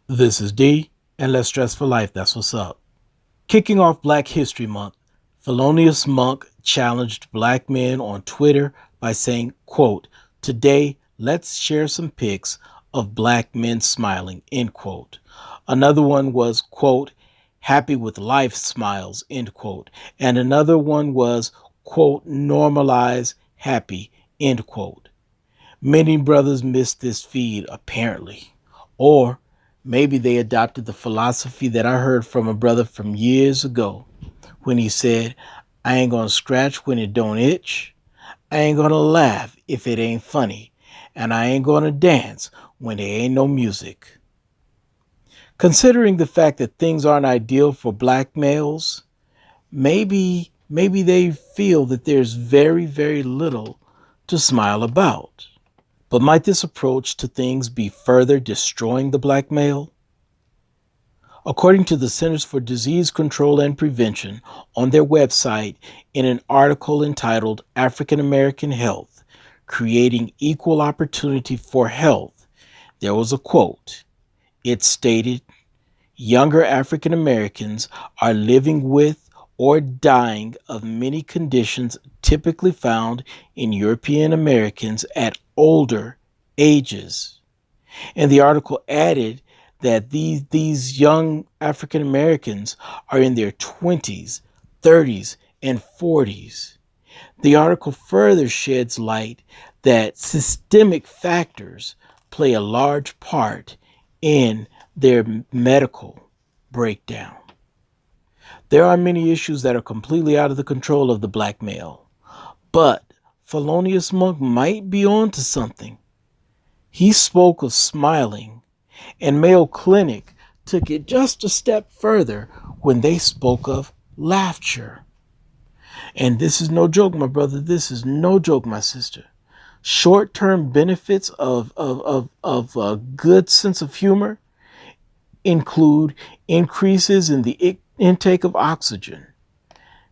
This is D, and let's dress for life. That's what's up. Kicking off Black History Month, Thelonious Monk challenged black men on Twitter by saying, quote, "Today, let's share some pics of black men smiling," end quote. Another one was, quote, "Happy with life smiles," end quote. And another one was, quote, "Normalize happy," end quote. Many brothers missed this feed, apparently. Or maybe they adopted the philosophy that I heard from a brother from years ago when he said, "I ain't gonna scratch when it don't itch. I ain't gonna laugh if it ain't funny. And I ain't gonna dance when there ain't no music." Considering the fact that things aren't ideal for black males, maybe they feel that there's very little to smile about. But might this approach to things be further destroying the black male? According to the Centers for Disease Control and Prevention on their website, in an article entitled African American Health, Creating Equal Opportunity for Health, there was a quote. It stated, "Younger African Americans are living with or dying of many conditions typically found in European Americans at older ages." And the article added that these young African Americans are in their 20s, 30s, and 40s. The article further sheds light that systemic factors play a large part in their medical breakdown. There are many issues that are completely out of the control of the black male, but Thelonious Monk might be on to something. He spoke of smiling, and Mayo Clinic took it just a step further when they spoke of laughter. And this is no joke, my brother. This is no joke, my sister. Short-term benefits of a good sense of humor include increases in the intake of oxygen,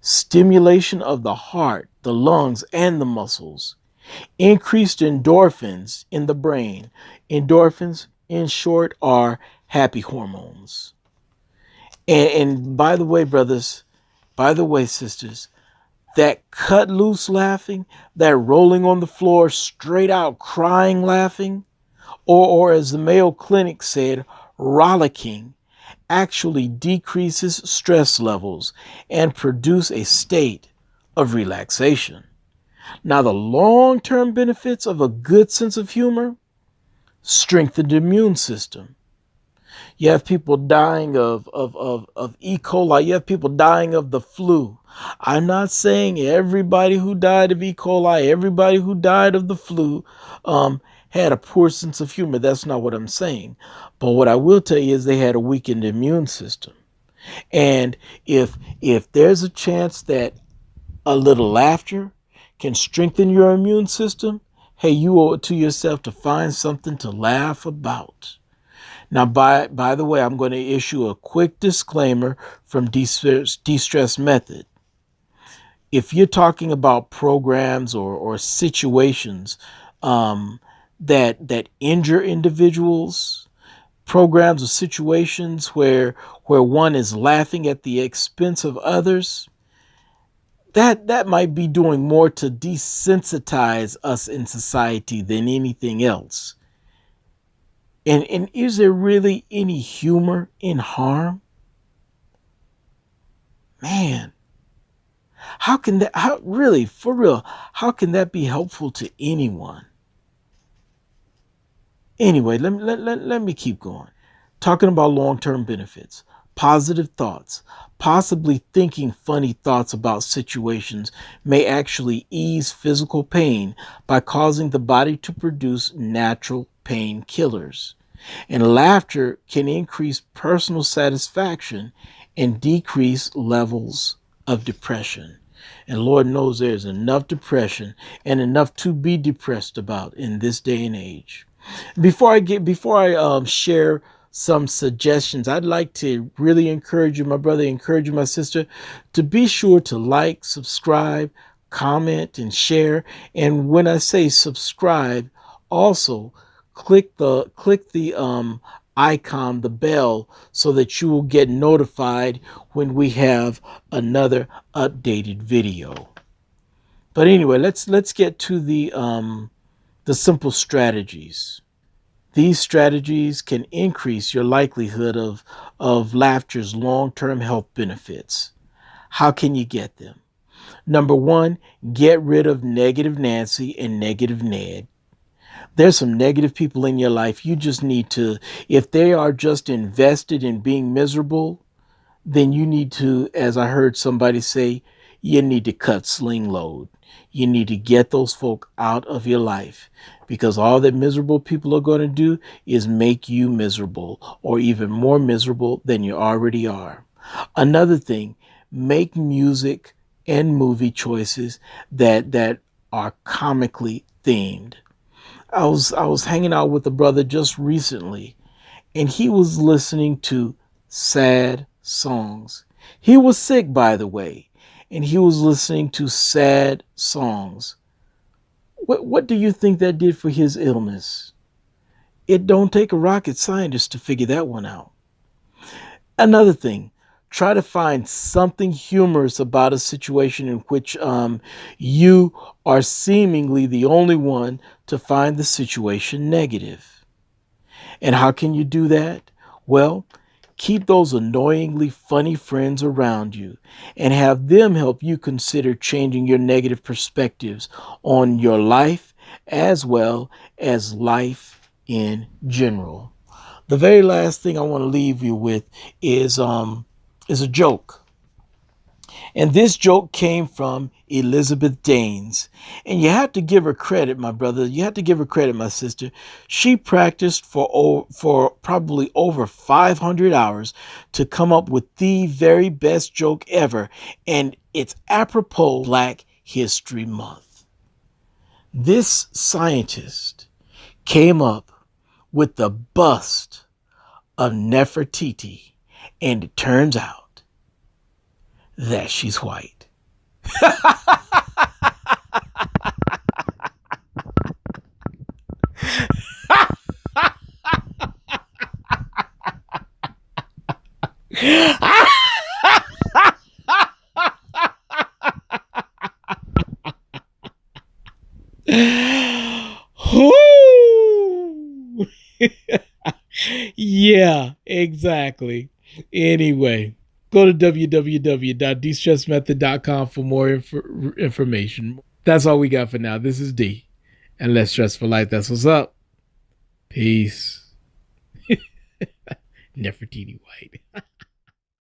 stimulation of the heart, the lungs, and the muscles, increased endorphins in the brain. Endorphins, in short, are happy hormones. And by the way, brothers, by the way, sisters, that cut loose laughing, that rolling on the floor, straight out crying laughing, or as the Mayo Clinic said, rollicking, actually decreases stress levels and produce a state of relaxation. Now, the long-term benefits of a good sense of humor: strengthened immune system. You have people dying of E. coli. You have people dying of the flu. I'm not saying everybody who died of E. coli, everybody who died of the flu had a poor sense of humor. That's not what I'm saying. But what I will tell you is they had a weakened immune system. And if there's a chance that a little laughter can strengthen your immune system, hey, you owe it to yourself to find something to laugh about. Now, by the way, I'm going to issue a quick disclaimer from De-Stress Method. If you're talking about programs or situations that injure individuals, programs or situations where one is laughing at the expense of others, that might be doing more to desensitize us in society than anything else. And is there really any humor in harm? Man, how can that, how really, for real, how can that be helpful to anyone? Anyway, let me keep going. Talking about long-term benefits, positive thoughts, possibly thinking funny thoughts about situations may actually ease physical pain by causing the body to produce natural painkillers. And laughter can increase personal satisfaction and decrease levels of depression. And Lord knows there's enough depression and enough to be depressed about in this day and age. Before I share some suggestions, I'd like to really encourage you, my brother, encourage you, my sister, to be sure to like, subscribe, comment, and share. And when I say subscribe, also click the icon, the bell, so that you will get notified when we have another updated video. But anyway, let's get to the simple strategies. These strategies can increase your likelihood of laughter's long-term health benefits. How can you get them? Number one, get rid of negative Nancy and negative Ned. There's some negative people in your life. You just need to, if they are just invested in being miserable, then you need to, as I heard somebody say, you need to cut sling load. You need to get those folk out of your life, because all that miserable people are going to do is make you miserable, or even more miserable than you already are. Another thing, make music and movie choices that are comically themed. I was hanging out with a brother just recently, and he was listening to sad songs. He was sick, by the way, and he was listening to sad songs. What do you think that did for his illness? It don't take a rocket scientist to figure that one out. Another thing, try to find something humorous about a situation in which you are seemingly the only one to find the situation negative. And how can you do that? Well, keep those annoyingly funny friends around you and have them help you consider changing your negative perspectives on your life as well as life in general. The very last thing I want to leave you with is a joke. And this joke came from Elizabeth Danes. And you have to give her credit, my brother. You have to give her credit, my sister. She practiced for probably over 500 hours to come up with the very best joke ever. And it's apropos Black History Month. This scientist came up with the bust of Nefertiti. And it turns out that she's white. Yeah, exactly. Anyway, go to www.destressmethod.com for more information. That's all we got for now. This is D. And less stress for life. That's what's up. Peace. Nefertiti White.